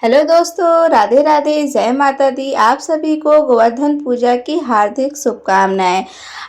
Hello दोस्तों, राधे राधे, जय माता दी। आप सभी को गोवर्धन पूजा की हार्दिक शुभकामनाएं।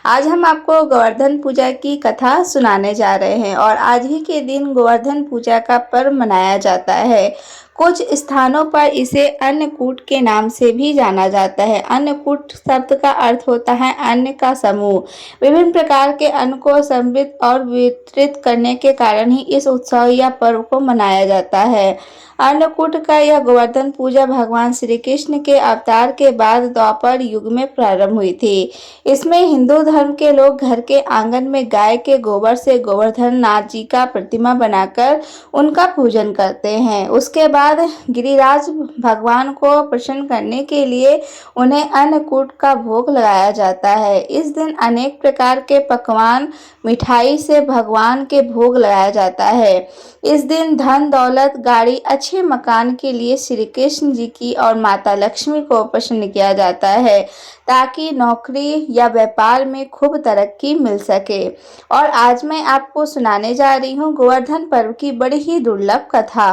आज हम आपको गोवर्धन पूजा की कथा सुनाने जा रहे हैं और आज ही के दिन गोवर्धन पूजा का पर्व मनाया जाता है। कुछ स्थानों पर इसे अन्नकूट के नाम से भी जाना जाता है। अन्नकूट शब्द का अर्थ होता है अन्न का समूह। विभिन्न प्रकार के अन्न को समृद्ध और वितरित करने के कारण ही इस उत्सव या पर्व को मनाया जाता है। अन्नकूट का यह गोवर्धन पूजा भगवान श्री कृष्ण के अवतार के बाद द्वापर युग में प्रारंभ हुई थी। इसमें हिंदू धर्म के लोग घर के आंगन में गाय के गोबर से गोवर्धन नाथ जी का प्रतिमा बनाकर उनका पूजन करते हैं। उसके बाद गिरिराज भगवान को प्रसन्न करने के लिए उन्हें अन्नकूट का भोग लगाया जाता है। इस दिन अनेक प्रकार के पकवान मिठाई से भगवान के भोग लगाया जाता है। इस दिन धन दौलत गाड़ी अच्छे मकान के लिए श्री कृष्ण जी की और माता लक्ष्मी को प्रसन्न किया जाता है ताकि नौकरी या व्यापार में खूब तरक्की मिल सके। और आज मैं आपको सुनाने जा रही हूँ गोवर्धन पर्व की बड़ी ही दुर्लभ कथा।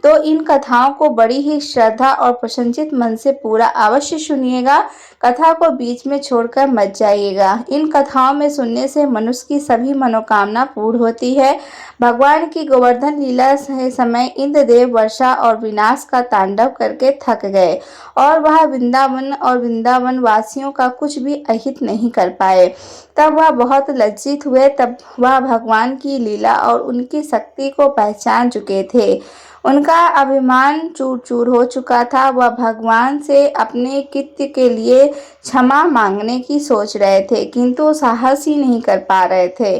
तो इन कथाओं को बड़ी ही श्रद्धा और प्रसन्नचित मन से पूरा अवश्य सुनिएगा। कथा को बीच में छोड़कर मत जाइएगा। इन कथाओं में सुनने से मनुष्य की सभी मनोकामना पूर्ण होती है। भगवान की गोवर्धन लीला से समय इंद्रदेव वर्षा और विनाश का तांडव करके थक गए और वह वृंदावन वासियों का कुछ भी अहित नहीं कर पाए। तब वह बहुत लज्जित हुए। तब वह भगवान की लीला और उनकी शक्ति को पहचान चुके थे। उनका अभिमान चूर चूर हो चुका था। वह भगवान से अपने कृत्य के लिए क्षमा मांगने की सोच रहे थे किंतु साहस ही नहीं कर पा रहे थे।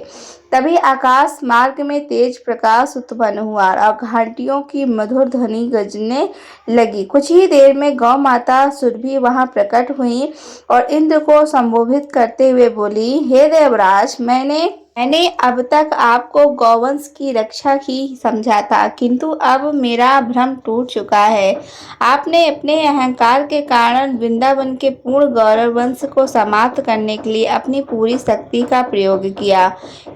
तभी आकाश मार्ग में तेज प्रकाश उत्पन्न हुआ और घंटियों की मधुर ध्वनि गजने लगी। कुछ ही देर में गौ माता सुरभि वहां प्रकट हुई और इंद्र को संबोधित करते हुए बोली, हे देवराज, मैंने अब तक आपको गौवंश की रक्षा ही समझा था किंतु अब मेरा भ्रम टूट चुका है। आपने अपने अहंकार के कारण वृंदावन के पूर्ण गौरव वंश को समाप्त करने के लिए अपनी पूरी शक्ति का प्रयोग किया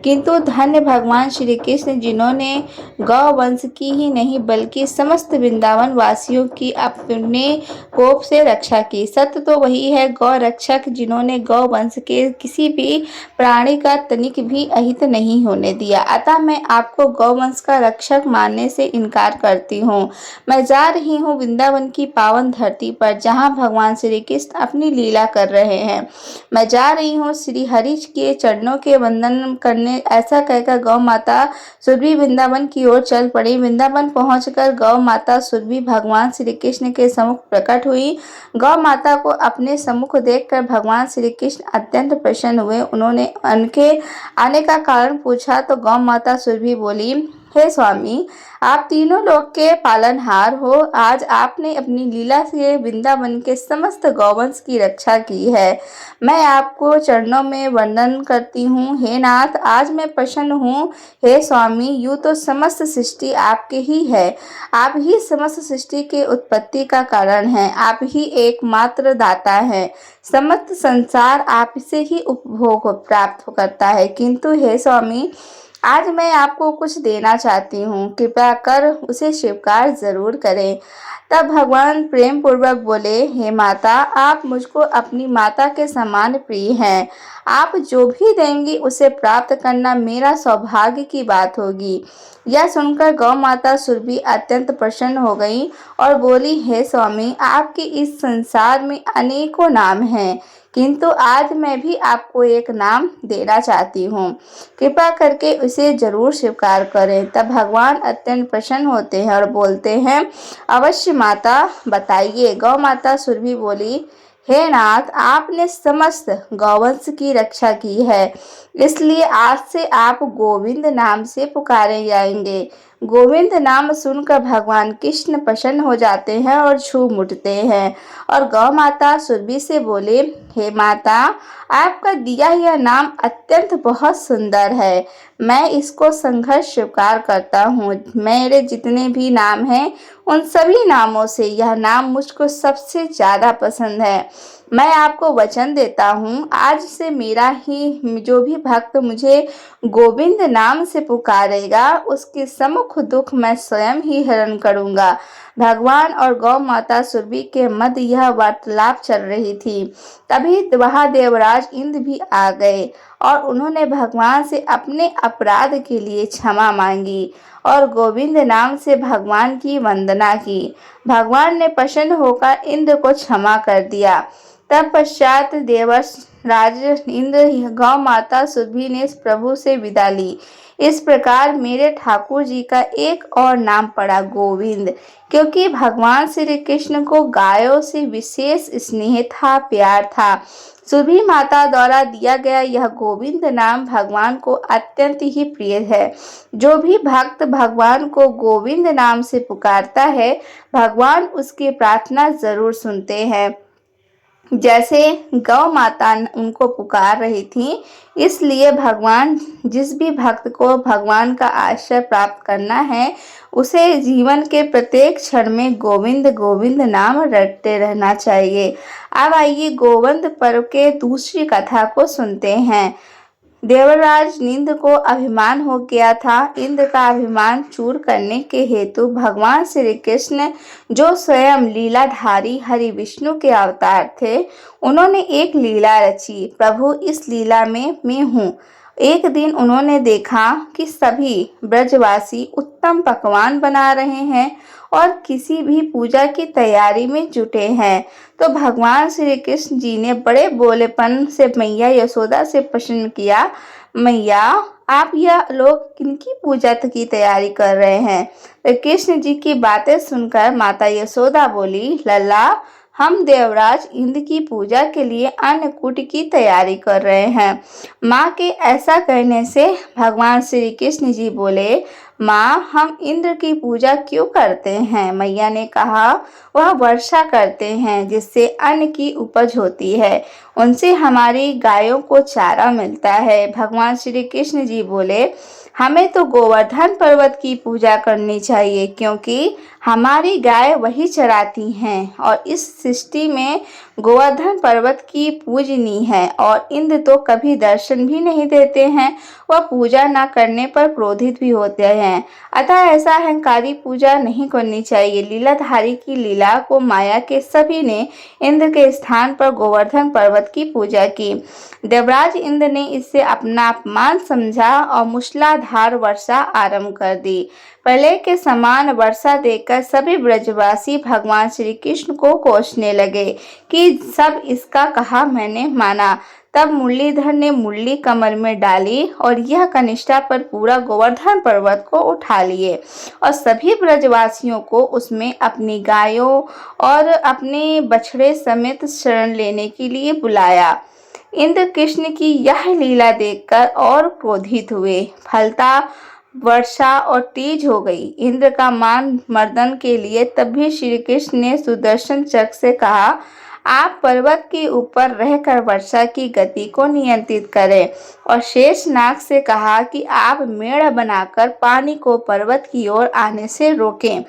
किंतु धन्य भगवान श्री कृष्ण जिन्होंने गौ वंश की ही नहीं बल्कि समस्त वृंदावन वासियों की अपने कोप से रक्षा की। सत्य तो वही है गौ रक्षक जिन्होंने गौ वंश के किसी भी प्राणी का तनिक भी अहित नहीं होने दिया। अतः मैं आपको गौवंश का रक्षक मानने से इनकार करती हूँ। मैं जा रही हूँ वृंदावन की पावन धरती पर जहाँ भगवान श्री कृष्ण अपनी लीला कर रहे हैं। मैं जा रही हूँ श्री हरि के चरणों के वंदन करने। ऐसा कहकर गौ माता सुरभि वृंदावन की ओर चल पड़ी। वृंदावन पहुंचकर गौ माता सुरभि भगवान श्री कृष्ण के सम्मुख प्रकट हुई। गौ माता को अपने सम्मुख देखकर भगवान श्री कृष्ण अत्यंत प्रसन्न हुए। उन्होंने उनके आने का कारण पूछा तो गौ माता सुरभि बोली, हे स्वामी, आप तीनों लोक के पालनहार हो। आज आपने अपनी लीला से वृंदावन के समस्त गौवंश की रक्षा की है। मैं आपको चरणों में वंदन करती हूँ। हे नाथ, आज मैं प्रसन्न हूँ। हे स्वामी, यूँ तो समस्त सृष्टि आपके ही है। आप ही समस्त सृष्टि के उत्पत्ति का कारण हैं। आप ही एकमात्र दाता हैं। समस्त संसार आप से ही उपभोग प्राप्त करता है किंतु हे स्वामी, आज मैं आपको कुछ देना चाहती हूँ। कृपया कर उसे स्वीकार जरूर करें। तब भगवान प्रेम पूर्वक बोले, हे माता, आप मुझको अपनी माता के समान प्रिय हैं। आप जो भी देंगी उसे प्राप्त करना मेरा सौभाग्य की बात होगी। यह सुनकर गौ माता सुरभि अत्यंत प्रसन्न हो गई और बोली, हे स्वामी, आपके इस संसार में अनेकों नाम हैं किंतु आज मैं भी आपको एक नाम देना चाहती हूँ। कृपा करके उसे जरूर स्वीकार करें। तब भगवान अत्यंत प्रसन्न होते हैं और बोलते हैं, अवश्य माता, बताइए। गौ माता सुरभि बोली, हे नाथ, आपने समस्त गौवंश की रक्षा की है इसलिए आज से आप गोविंद नाम से पुकारे जाएंगे। गोविंद नाम सुनकर भगवान कृष्ण प्रसन्न हो जाते हैं और झूम उठते हैं और गौ माता सुरभि से बोले, हे माता, आपका दिया यह नाम अत्यंत बहुत सुंदर है। मैं इसको संघर्ष स्वीकार करता हूँ। मेरे जितने भी नाम हैं उन सभी नामों से यह नाम मुझको सबसे ज़्यादा पसंद है। मैं आपको वचन देता हूँ, आज से मेरा ही जो भी भक्त मुझे गोविंद नाम से पुकारेगा, उसके सम्मुख दुख मैं स्वयं ही हरण करूँगा। भगवान और गौ माता सुरभि के मध्य यह वार्तालाप चल रही थी। तभी वहाँ देवराज इंद्र भी आ गए और उन्होंने भगवान से अपने अपराध के लिए क्षमा मांगी और गोविंद नाम से भगवान की वंदना की। भगवान ने प्रसन्न होकर इंद्र को क्षमा कर दिया। तत्पश्चात देवर्ष राज इंद्र गौ माता सुरभि ने प्रभु से विदा ली। इस प्रकार मेरे ठाकुर जी का एक और नाम पड़ा गोविंद, क्योंकि भगवान श्री कृष्ण को गायों से विशेष स्नेह था, प्यार था। सुरभि माता द्वारा दिया गया यह गोविंद नाम भगवान को अत्यंत ही प्रिय है। जो भी भक्त भगवान को गोविंद नाम से पुकारता है, भगवान उसकी प्रार्थना जरूर सुनते हैं। जैसे गौ माता उनको पुकार रही थी, इसलिए भगवान जिस भी भक्त को भगवान का आश्रय प्राप्त करना है, उसे जीवन के प्रत्येक क्षण में गोविंद गोविंद नाम रटते रहना चाहिए। अब आइए गोविंद पर्व के दूसरी कथा को सुनते हैं। देवराज इंद्र को अभिमान हो गया था। इंद्र का अभिमान चूर करने के हेतु भगवान श्री कृष्ण, जो स्वयं लीलाधारी हरि विष्णु के अवतार थे, उन्होंने एक लीला रची। प्रभु इस लीला में मैं हूँ। एक दिन उन्होंने देखा कि सभी ब्रजवासी उत्तम पकवान बना रहे हैं और किसी भी पूजा की तैयारी में जुटे हैं, तो भगवान श्री कृष्ण जी ने बड़े बोलेपन से मैया यशोदा से प्रश्न किया, मैया आप यह लोग किनकी पूजा की तैयारी कर रहे हैं? तो कृष्ण जी की बातें सुनकर माता यशोदा बोली, लल्ला हम देवराज इंद्र की पूजा के लिए अन्नकूट की तैयारी कर रहे हैं। माँ के ऐसा कहने से भगवान श्री कृष्ण जी बोले, माँ हम इंद्र की पूजा क्यों करते हैं? मैया ने कहा, वह वर्षा करते हैं जिससे अन्न की उपज होती है, उनसे हमारी गायों को चारा मिलता है। भगवान श्री कृष्ण जी बोले, हमें तो गोवर्धन पर्वत की पूजा करनी चाहिए, क्योंकि हमारी गाय वही चराती हैं और इस सृष्टि में गोवर्धन पर्वत की पूजनी है। और इंद्र तो कभी दर्शन भी नहीं देते हैं, वह पूजा न करने पर क्रोधित भी होते हैं। अतः ऐसा अहंकारी पूजा नहीं करनी चाहिए। लीलाधारी की लीला को माया के सभी ने इंद्र के स्थान पर गोवर्धन पर्वत की पूजा की। देवराज इंद्र ने इससे अपना अपमान समझा और मूसलाधार वर्षा आरंभ कर दी। प्रलय के समान वर्षा देखकर सभी ब्रजवासी भगवान श्री कृष्ण को कोसने लगे कि सब इसका कहा मैंने माना। तब मुरलीधर ने मुरली कमर में डाली और यह कनिष्ठा पर पूरा गोवर्धन पर्वत को उठा लिए और सभी ब्रजवासियों को उसमें अपनी गायों और अपने बछड़े समेत शरण लेने के लिए बुलाया। इंद्र कृष्ण की यह लीला देखकर और क्रोधित हुए। फलता वर्षा और तेज हो गई। इंद्र का मान मर्दन के लिए तभी श्री कृष्ण ने सुदर्शन चक्र से कहा, आप पर्वत के ऊपर रहकर वर्षा की गति को नियंत्रित करें। और शेषनाग से कहा कि आप मेढ़ बनाकर पानी को पर्वत की ओर आने से रोकें।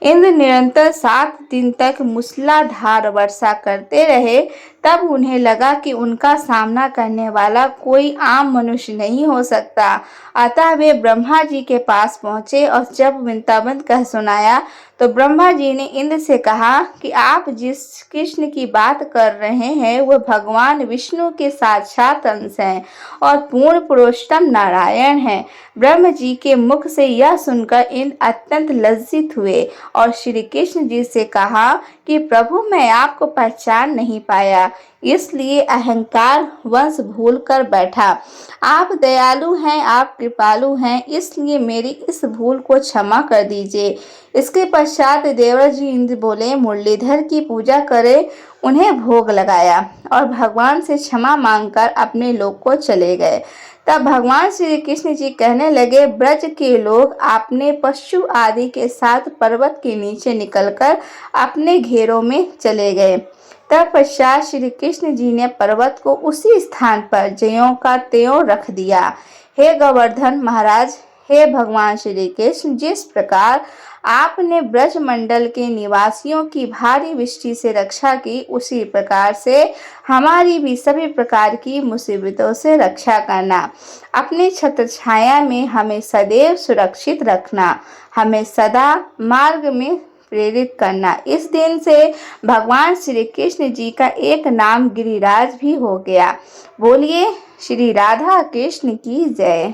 इंद्र निरंतर 7 दिन तक मूसलाधार वर्षा करते रहे। तब उन्हें लगा कि उनका सामना करने वाला कोई आम मनुष्य नहीं हो सकता। अतः वे ब्रह्मा जी के पास पहुंचे और जब वृंदावन कह सुनाया, तो ब्रह्मा जी ने इंद्र से कहा कि आप जिस कृष्ण की बात कर रहे हैं, वह भगवान विष्णु के साक्षात अंश हैं और पूर्ण पुरुषोत्तम नारायण हैं। ब्रह्म जी के मुख से यह सुनकर इंद्र अत्यंत लज्जित हुए और श्री कृष्ण जी से कहा कि प्रभु मैं आपको पहचान नहीं पाया, इसलिए अहंकार वंश भूल कर बैठा। आप दयालु हैं, आप कृपालु हैं, इसलिए मेरी इस भूल को क्षमा कर दीजिए। इसके पश्चात देवराज इंद्र बोले, मुरलीधर की पूजा करें। उन्हें भोग लगाया और भगवान से क्षमा मांगकर अपने लोक को चले गए। तब भगवान श्री कृष्ण जी कहने लगे, ब्रज के लोग अपने पशु आदि के साथ पर्वत के नीचे निकलकर अपने घेरों में चले गए। तत्पश्चात श्री कृष्ण जी ने पर्वत को उसी स्थान पर ज्यों का त्यों रख दिया। हे गोवर्धन महाराज, हे भगवान श्री कृष्ण, जिस प्रकार आपने ब्रजमंडल के निवासियों की भारी वृष्टि से रक्षा की, उसी प्रकार से हमारी भी सभी प्रकार की मुसीबतों से रक्षा करना। अपनी छत्र छाया में हमें सदैव सुरक्षित रखना, हमें सदा मार्ग में प्रेरित करना। इस दिन से भगवान श्री कृष्ण जी का एक नाम गिरिराज भी हो गया। बोलिए श्री राधा कृष्ण की जय।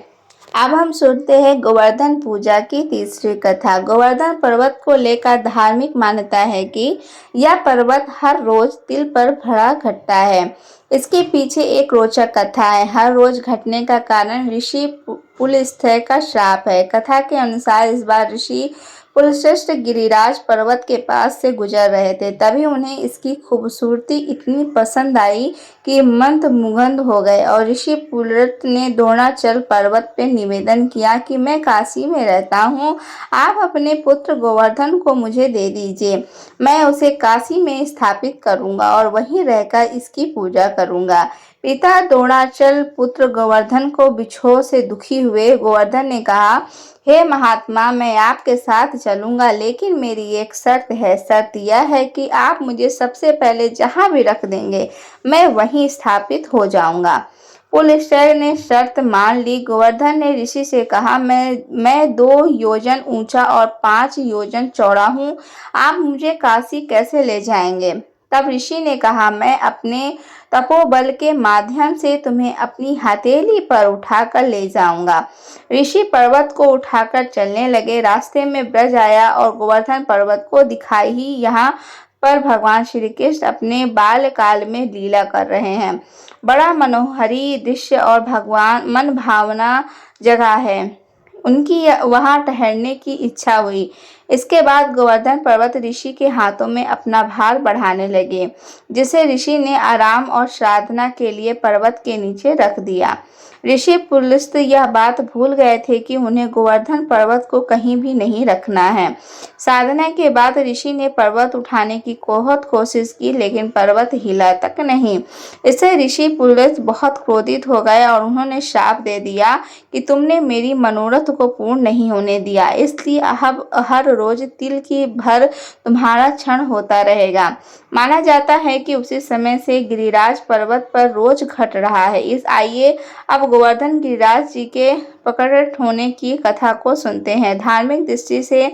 अब हम सुनते हैं गोवर्धन पूजा की तीसरी कथा। गोवर्धन पर्वत को लेकर धार्मिक मान्यता है कि यह पर्वत हर रोज तिल पर भरा घटता है। इसके पीछे एक रोचक कथा है। हर रोज घटने का कारण ऋषि पुलस्त्य का श्राप है। कथा के अनुसार इस बार ऋषि पुलस्त्य गिरिराज पर्वत के पास से गुजर रहे थे। तभी उन्हें इसकी खूबसूरती इतनी पसंद आई कि मंत्रमुग्ध हो गए और ऋषि पुलस्त्य ने द्रोणाचल पर्वत पर निवेदन किया कि मैं काशी में रहता हूँ, आप अपने पुत्र गोवर्धन को मुझे दे दीजिए। मैं उसे काशी में स्थापित करूँगा और वहीं रहकर इसकी पूजा करूँगा। पिता द्रोणाचल पुत्र गोवर्धन को बिछोह से दुखी हुए। गोवर्धन ने कहा, हे महात्मा, मैं आपके साथ चलूंगा, लेकिन मेरी एक शर्त है। शर्त यह है कि आप मुझे सबसे पहले जहां भी रख देंगे, मैं वहीं स्थापित हो जाऊंगा। पुलस्त्य ने शर्त मान ली। गोवर्धन ने ऋषि से कहा, मैं 2 योजन ऊंचा और 5 योजन चौड़ा हूँ, आप मुझे काशी कैसे ले जाएंगे? तब ऋषि ने कहा, मैं अपने तपोबल के माध्यम से तुम्हें अपनी हथेली पर उठाकर ले जाऊंगा। ऋषि पर्वत को उठाकर चलने लगे। रास्ते में ब्रज आया और गोवर्धन पर्वत को दिखाई ही यहाँ पर भगवान श्री कृष्ण अपने बाल्यकाल में लीला कर रहे हैं। बड़ा मनोहरी दृश्य और भगवान मन भावना जगह है। उनकी वहां ठहरने की इच्छा हुई। इसके बाद गोवर्धन पर्वत ऋषि के हाथों में अपना भार बढ़ाने लगे, जिसे ऋषि ने आराम और साधना के लिए पर्वत के नीचे रख दिया। ऋषि पुलस्त्य यह बात भूल गए थे कि उन्हें गोवर्धन पर्वत को कहीं भी नहीं रखना है। साधना के बाद ऋषि ने पर्वत उठाने की बहुत कोशिश की, लेकिन पर्वत हिला तक नहीं। इससे ऋषि पुलस्त्य बहुत क्रोधित हो गए और उन्होंने शाप दे दिया कि तुमने मेरी मनोरथ को पूर्ण नहीं होने दिया, इसलिए अब हर रोज तिल की भर तुम्हारा क्षण होता रहेगा। माना जाता है कि उसी समय से गिरिराज पर्वत पर रोज घट रहा है। आइए अब गोवर्धन गिरिराज जी के प्रकट होने की कथा को सुनते हैं। धार्मिक दृष्टि से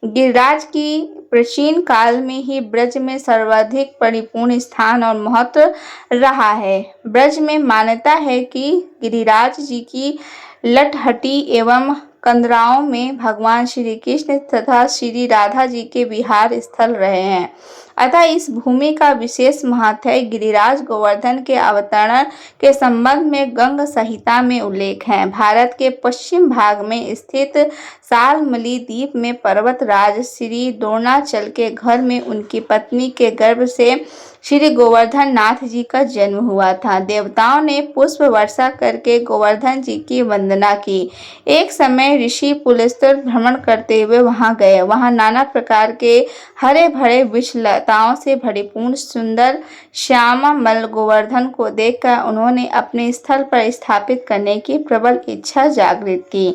गिरिराज की प्राचीन काल में ही ब्रज में सर्वाधिक परिपूर्ण स्थान और महत्व रहा है। ब्रज में मान्यता है कि गिरिराज जी की लटहटी एवं कंदराओं में भगवान श्री कृष्ण तथा श्री राधा जी के विहार स्थल रहे हैं। अतः इस भूमि का विशेष महत्व है। गिरिराज गोवर्धन के अवतरण के संबंध में गंग संहिता में उल्लेख है। भारत के पश्चिम भाग में स्थित शाल्मली द्वीप में पर्वतराज श्री द्रोणाचल के घर में उनकी पत्नी के गर्भ से श्री गोवर्धन नाथ जी का जन्म हुआ था। देवताओं ने पुष्प वर्षा करके गोवर्धन जी की वंदना की। एक समय ऋषि पुलस्त्य भ्रमण करते हुए वहां गए। वहां नाना प्रकार के हरे भरे वृक्षलताओं से परिपूर्ण सुंदर श्यामल गोवर्धन को देखकर उन्होंने अपने स्थल पर स्थापित करने की प्रबल इच्छा जागृत की,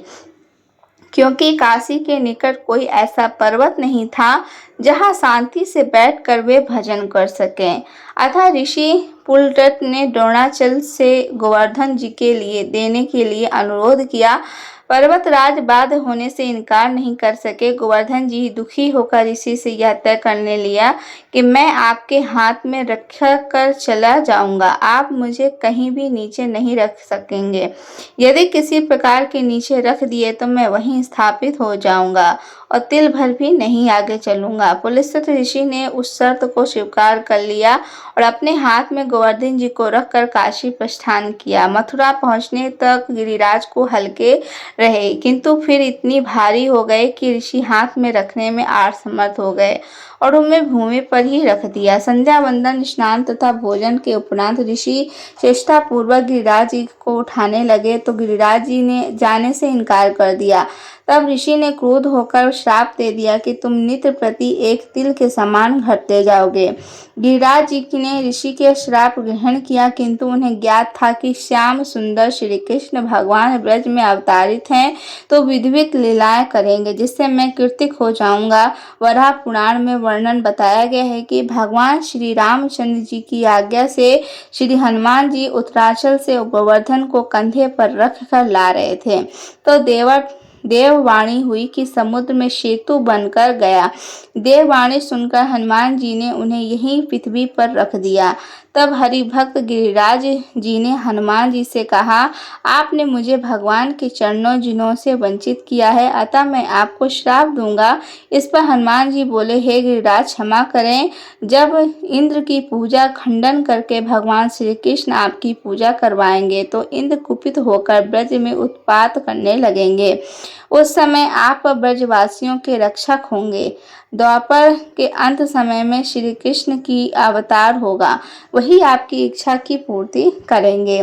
क्योंकि काशी के निकट कोई ऐसा पर्वत नहीं था जहां शांति से बैठकर वे भजन कर सकें। अतः ऋषि पुलस्त्य ने द्रोणाचल से गोवर्धन जी के लिए देने के लिए अनुरोध किया। पर्वतराज बाध्य होने से इनकार नहीं कर सके। गोवर्धन जी दुखी होकर ऋषि से यह तय करने लिया कि मैं आपके हाथ में रख कर चला जाऊंगा, आप मुझे कहीं भी नीचे नहीं रख सकेंगे। यदि किसी प्रकार के नीचे रख दिए तो मैं वहीं स्थापित हो जाऊंगा और तिल भर भी नहीं आगे चलूंगा। पुलस्त्य ऋषि ने उस शर्त को स्वीकार कर लिया और अपने हाथ में गोवर्धन जी को रखकर काशी प्रस्थान किया। मथुरा पहुंचने तक गिरिराज को हल्के रहे, किंतु फिर इतनी भारी हो गए कि ऋषि हाथ में रखने में असमर्थ हो गए और उन्हें भूमि पर ही रख दिया। संध्या वंदन, स्नान तथा भोजन के उपरांत ऋषि चेष्टा पूर्वक गिरिराज जी को उठाने लगे तो गिरिराज जी ने जाने से इनकार कर दिया। तब ऋषि ने क्रुद्ध होकर श्राप दे दिया कि तुम नित्य प्रति एक तिल के समान घटते जाओगे। गिरिराज जी ने ऋषि के श्राप ग्रहण किया, किंतु उन्हें ज्ञात था कि श्याम सुंदर श्री कृष्ण भगवान ब्रज में अवतारित हैं तो विविध लीलाएं करेंगे, जिससे मैं कृतिक हो जाऊंगा। वराह पुराण में वर्णन बताया गया है कि भगवान श्री रामचंद्र जी की आज्ञा से श्री हनुमान जी उत्तराचल से गोवर्धन को कंधे पर रख कर ला रहे थे, तो देववाणी हुई कि समुद्र में सेतु बनकर गया। देववाणी सुनकर हनुमान जी ने उन्हें यहीं पृथ्वी पर रख दिया। तब हरिभक्त गिरिराज जी ने हनुमान जी से कहा, आपने मुझे भगवान के चरणों जिन्हों से वंचित किया है, अतः मैं आपको श्राप दूंगा। इस पर हनुमान जी बोले, हे गिरिराज क्षमा करें, जब इंद्र की पूजा खंडन करके भगवान श्री कृष्ण आपकी पूजा करवाएंगे तो इंद्र कुपित होकर ब्रज में उत्पात करने लगेंगे। उस समय आप ब्रजवासियों के रक्षक होंगे। द्वापर के अंत समय में श्री कृष्ण की अवतार होगा, वही आपकी इच्छा की पूर्ति करेंगे।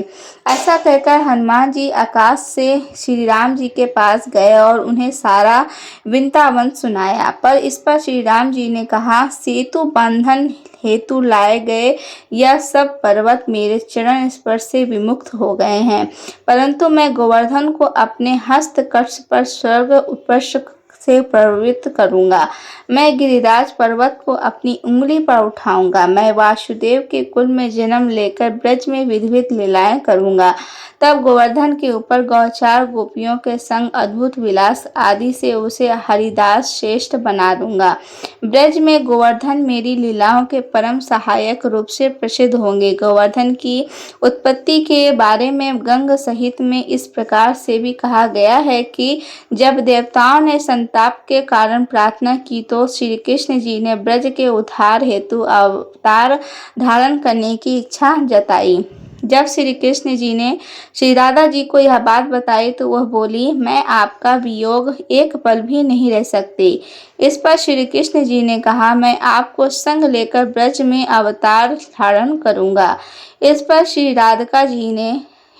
ऐसा कहकर हनुमान जी आकाश से श्री राम जी के पास गए और उन्हें सारा वृत्तांत सुनाया। पर इस पर श्री राम जी ने कहा, सेतु बंधन हेतु लाए गए यह सब पर्वत मेरे चरण स्पर्श से विमुक्त हो गए हैं, परंतु मैं गोवर्धन को अपने हस्त कक्ष पर स्वर्ग उत्कर्ष से प्रवृत्त करूंगा। मैं गिरिराज पर्वत को अपनी उंगली पर उठाऊंगा। मैं वासुदेव के कुल में जन्म लेकर ब्रज में विविध लीलाएं करूंगा। तब गोवर्धन के ऊपर गौचार गोपियों के संग अद्भुत विलास आदि से उसे हरिदास श्रेष्ठ बना दूंगा। ब्रज में गोवर्धन मेरी लीलाओं के परम सहायक रूप से प्रसिद्ध होंगे। गोवर्धन की उत्पत्ति के बारे में गंग सहित में इस प्रकार से भी कहा गया है कि जब देवताओं ने संताप के कारण प्रार्थना की तो श्री कृष्ण जी ने ब्रज के उद्धार हेतु अवतार धारण करने की इच्छा जताई। जब श्री कृष्ण जी ने श्री राधा जी को यह बात बताई तो वह बोली, मैं आपका वियोग एक पल भी नहीं रह सकती। इस पर श्री कृष्ण जी ने कहा, मैं आपको संग लेकर ब्रज में अवतार धारण करूंगा। इस पर श्री राधिका जी ने,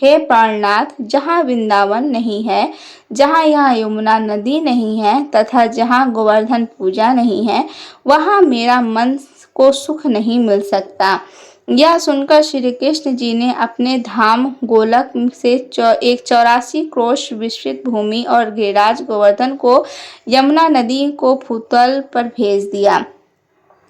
हे प्राणनाथ, जहाँ वृंदावन नहीं है, जहाँ यहाँ यमुना नदी नहीं है तथा जहाँ गोवर्धन पूजा नहीं है, वहाँ मेरा मन को सुख नहीं मिल सकता। यह सुनकर श्री कृष्ण जी ने अपने धाम गोलक से एक 84 क्रोश विस्तृत भूमि और गिरिराज गोवर्धन को यमुना नदी को भूतल पर भेज दिया।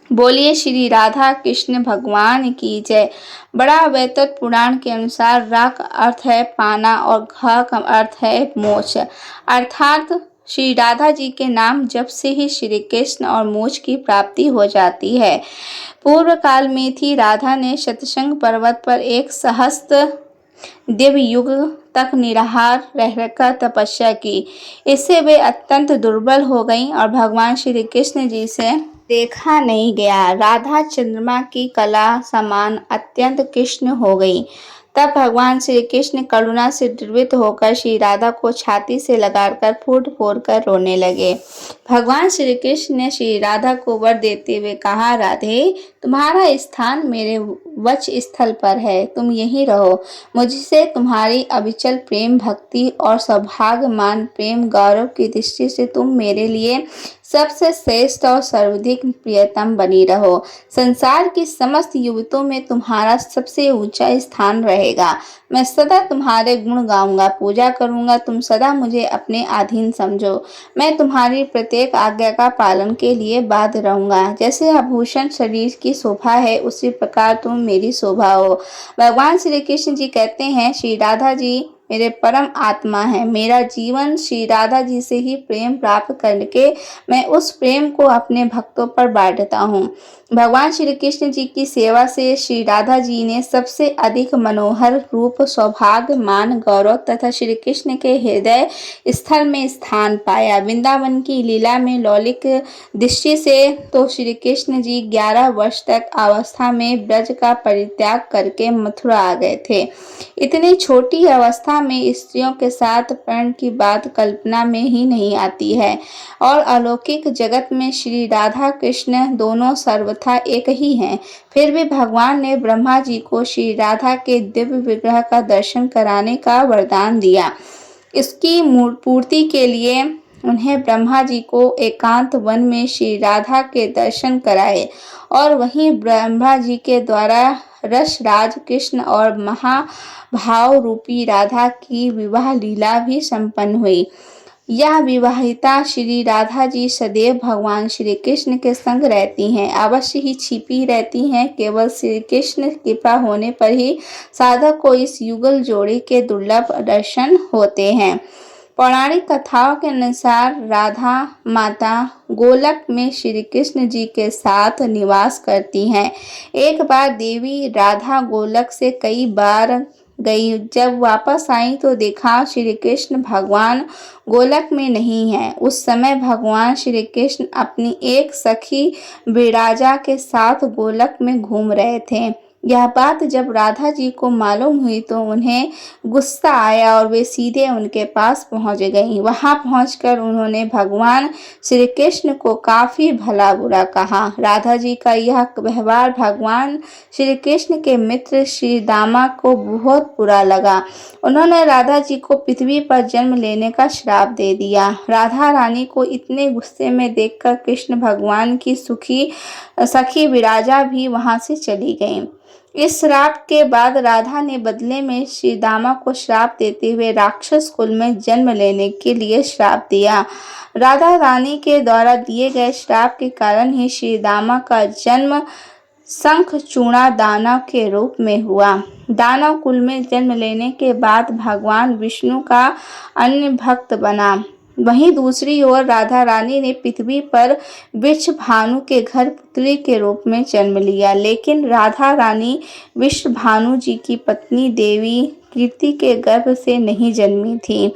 बोलिए श्री राधा कृष्ण भगवान की जय। बड़ा वैतत पुराण के अनुसार रा का अर्थ है पाना और घ का अर्थ है मोक्ष, अर्थात श्री राधा जी के नाम जप से ही श्री कृष्ण और मोक्ष की प्राप्ति हो जाती है। पूर्व काल में थी राधा ने शतशृंग पर्वत पर एक सहस्त्र दिव्य युग तक निराहार रहकर तपस्या की। इससे वे अत्यंत दुर्बल हो गईं और भगवान श्री कृष्ण जी से देखा नहीं गया। राधा चंद्रमा की कला समान अत्यंत कृष्ण हो गई। तब भगवान श्री कृष्ण करुणा से द्रवित होकर श्री राधा को छाती से लगाकर फूट फोड़ कर रोने लगे। भगवान श्री कृष्ण ने श्री राधा को वर देते हुए कहा, राधे, तुम्हारा स्थान मेरे वक्ष स्थल पर है, तुम यहीं रहो। मुझसे तुम्हारी अविचल प्रेम भक्ति और सौभाग्यमान प्रेम गौरव की दृष्टि से तुम मेरे लिए सबसे श्रेष्ठ और सर्वाधिक प्रियतम बनी रहो। संसार की समस्त युवतियों में तुम्हारा सबसे ऊंचा स्थान रहेगा। मैं सदा तुम्हारे गुण गाऊंगा, पूजा करूंगा, तुम सदा मुझे अपने अधीन समझो। मैं तुम्हारी प्रत्येक आज्ञा का पालन के लिए बाध्य रहूंगा। जैसे आभूषण शरीर की शोभा है, उसी प्रकार तुम मेरी शोभा हो। भगवान श्री कृष्ण जी कहते हैं, श्री राधा जी मेरे परम आत्मा है। मेरा जीवन श्री राधा जी से ही प्रेम प्राप्त करके मैं उस प्रेम को अपने भक्तों पर बांटता हूँ। भगवान श्री कृष्ण जी की सेवा से श्री राधा जी ने सबसे अधिक मनोहर रूप, सौभाग्य, मान, गौरव तथा श्री कृष्ण के हृदय स्थल में स्थान पाया। वृंदावन की लीला में लौकिक दृष्टि से तो श्री कृष्ण जी 11 वर्ष तक अवस्था में ब्रज का परित्याग करके मथुरा आ गए थे। इतनी छोटी अवस्था में स्त्रियों के साथ प्रेम की बात कल्पना में ही नहीं आती है, और अलौकिक जगत में श्री राधा कृष्ण दोनों सर्वथा एक ही हैं। फिर भी भगवान ने ब्रह्मा जी को श्री राधा के दिव्य विग्रह का दर्शन कराने का वरदान दिया। इसकी पूर्ति के लिए उन्हें ब्रह्मा जी को एकांत वन में श्री राधा के दर्शन कराए और वहीं ब्रह्मा जी के द्वारा रसराज कृष्ण और महाभाव रूपी राधा की विवाह लीला भी संपन्न हुई। यह विवाहिता श्री राधा जी सदैव भगवान श्री कृष्ण के संग रहती हैं, अवश्य ही छिपी रहती हैं। केवल श्री कृष्ण कृपा होने पर ही साधक को इस युगल जोड़ी के दुर्लभ दर्शन होते हैं। पौराणिक कथाओं के अनुसार राधा माता गोलक में श्री कृष्ण जी के साथ निवास करती हैं। एक बार देवी राधा गोलक से कई बार गई। जब वापस आई तो देखा श्री कृष्ण भगवान गोलक में नहीं है। उस समय भगवान श्री कृष्ण अपनी एक सखी विराजा के साथ गोलक में घूम रहे थे। यह बात जब राधा जी को मालूम हुई तो उन्हें गुस्सा आया और वे सीधे उनके पास पहुंच गईं। वहां पहुंचकर उन्होंने भगवान श्री कृष्ण को काफी भला बुरा कहा। राधा जी का यह व्यवहार भगवान श्री कृष्ण के मित्र श्री दामा को बहुत बुरा लगा। उन्होंने राधा जी को पृथ्वी पर जन्म लेने का श्राप दे दिया। राधा रानी को इतने गुस्से में देखकर कृष्ण भगवान की सखी विराजा भी वहां से चली गईं। इस श्राप के बाद राधा ने बदले में श्री दामा को श्राप देते हुए राक्षस कुल में जन्म लेने के लिए श्राप दिया। राधा रानी के द्वारा दिए गए श्राप के कारण ही श्री दामा का जन्म शंखचूड़ा दानव के रूप में हुआ। दानव कुल में जन्म लेने के बाद भगवान विष्णु का अन्य भक्त बना। वहीं दूसरी ओर राधा रानी ने पृथ्वी पर वृषभानु के घर पुत्री के रूप में जन्म लिया, लेकिन राधा रानी वृषभानु जी की पत्नी देवी कीर्ति के गर्भ से नहीं जन्मी थी।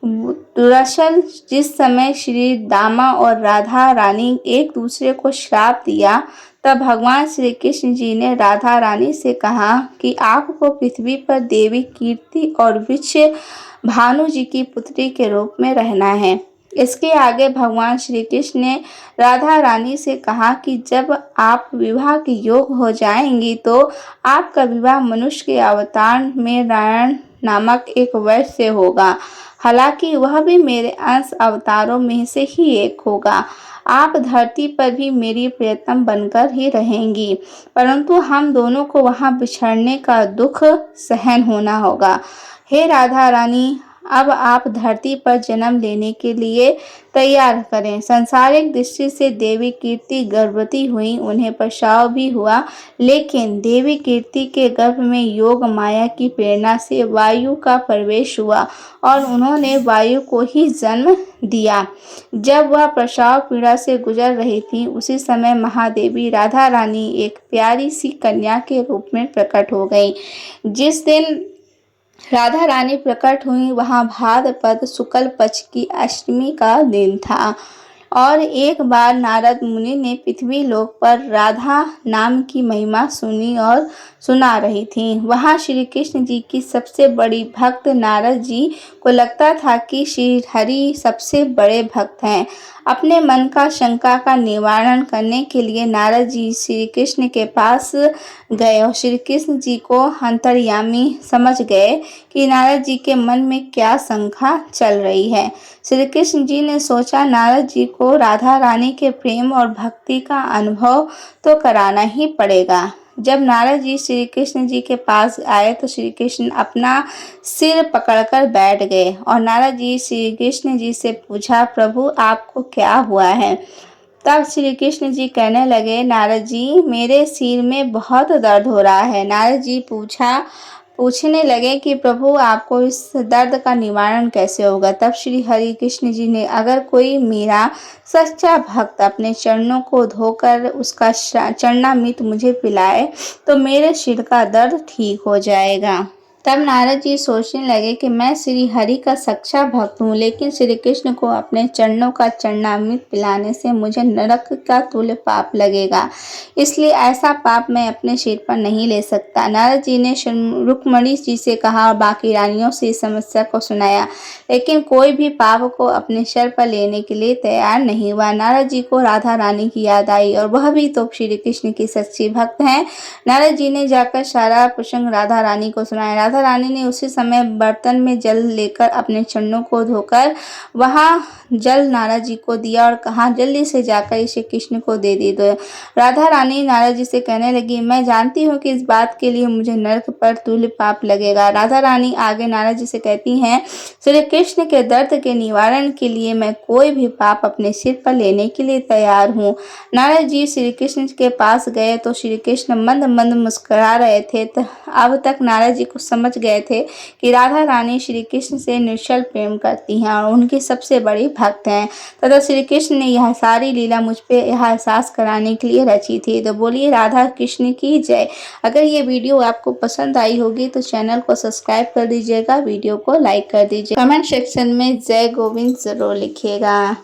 दरअसल जिस समय श्री दामा और राधा रानी एक दूसरे को श्राप दिया तब भगवान श्री कृष्ण जी ने राधा रानी से कहा कि आपको पृथ्वी पर देवी कीर्ति और वृषभानु जी की पुत्री के रूप में रहना है। इसके आगे भगवान श्री कृष्ण ने राधा रानी से कहा कि जब आप विवाह के योग हो जाएंगी तो आपका विवाह मनुष्य के अवतार में नारायण नामक एक वैश्य से होगा। हालांकि वह भी मेरे अंश अवतारों में से ही एक होगा। आप धरती पर भी मेरी प्रियतम बनकर ही रहेंगी, परंतु हम दोनों को वहां बिछड़ने का दुख सहन होना होगा। हे राधा रानी, अब आप धरती पर जन्म लेने के लिए तैयार करें। सांसारिक दृष्टि से देवी कीर्ति गर्भवती हुई, उन्हें प्रसव भी हुआ, लेकिन देवी कीर्ति के गर्भ में योग माया की प्रेरणा से वायु का प्रवेश हुआ और उन्होंने वायु को ही जन्म दिया। जब वह प्रसव पीड़ा से गुजर रही थी, उसी समय महादेवी राधा रानी एक प्यारी सी कन्या के रूप में प्रकट हो गई। जिस दिन राधा रानी प्रकट हुई वहां भाद्रपद शुक्ल पक्ष की अष्टमी का दिन था और एक बार नारद मुनि ने पृथ्वी लोक पर राधा नाम की महिमा सुनी और सुना रही थी। वहां श्री कृष्ण जी की सबसे बड़ी भक्त नारद जी को लगता था कि श्री हरि सबसे बड़े भक्त हैं। अपने मन का शंका का निवारण करने के लिए नारद जी श्री कृष्ण के पास गए और श्री कृष्ण जी को अंतर्यामी समझ गए कि नारद जी के मन में क्या शंका चल रही है। श्री कृष्ण जी ने सोचा नारद जी को राधा रानी के प्रेम और भक्ति का अनुभव तो कराना ही पड़ेगा। जब नारद जी श्री कृष्ण जी के पास आए तो श्री कृष्ण अपना सिर पकड़कर बैठ गए और नारद जी श्री कृष्ण जी से पूछा, प्रभु आपको क्या हुआ है? तब श्री कृष्ण जी कहने लगे, नारद जी मेरे सिर में बहुत दर्द हो रहा है। नारद जी पूछने लगे कि प्रभु आपको इस दर्द का निवारण कैसे होगा? तब श्री हरि कृष्ण जी ने, अगर कोई मेरा सच्चा भक्त अपने चरणों को धोकर उसका चरणामृत मुझे पिलाए तो मेरे सिर का दर्द ठीक हो जाएगा। तब नारद जी सोचने लगे कि मैं श्री हरि का सच्चा भक्त हूँ, लेकिन श्री कृष्ण को अपने चरणों का चरणामृत पिलाने से मुझे नरक का तुल्य पाप लगेगा, इसलिए ऐसा पाप मैं अपने सिर पर नहीं ले सकता। नारद जी ने रुक्मणी जी से कहा और बाकी रानियों से इस समस्या को सुनाया, लेकिन कोई भी पाप को अपने सिर पर लेने के लिए तैयार नहीं हुआ। नारद जी को राधा रानी की याद आई और वह भी तो श्री कृष्ण की सच्ची भक्त हैं। नारद जी ने जाकर सारा प्रसंग राधा रानी को सुनाया। राधा रानी ने उसी समय बर्तन में जल लेकर अपने चरणों को धोकर वहाँ जल नारद जी को दिया और कहा जल्दी से जाकर इसे कृष्ण को दे दो। राधा रानी नारद जी से कहने लगी, मैं जानती हूँ कि इस बात के लिए मुझे नरक पर तुल्य पाप लगेगा। राधा रानी आगे नारद जी से कहती हैं, श्री कृष्ण के दर्द के निवारण के लिए मैं कोई भी पाप अपने सिर पर लेने के लिए तैयार हूँ। नारद जी श्री कृष्ण के पास गए तो श्री कृष्ण मंद मंद मुस्कुरा रहे थे। अब तक नारद जी को समझ गए थे कि राधा रानी श्री कृष्ण से निश्चल प्रेम करती हैं और उनकी सबसे बड़ी भक्त हैं तथा श्री कृष्ण ने यह सारी लीला मुझ पे यह एहसास कराने के लिए रची थी। तो बोलिए राधा कृष्ण की जय। अगर ये वीडियो आपको पसंद आई होगी तो चैनल को सब्सक्राइब कर दीजिएगा, वीडियो को लाइक कर दीजिए, कमेंट सेक्शन में जय गोविंद जरूर लिखिएगा।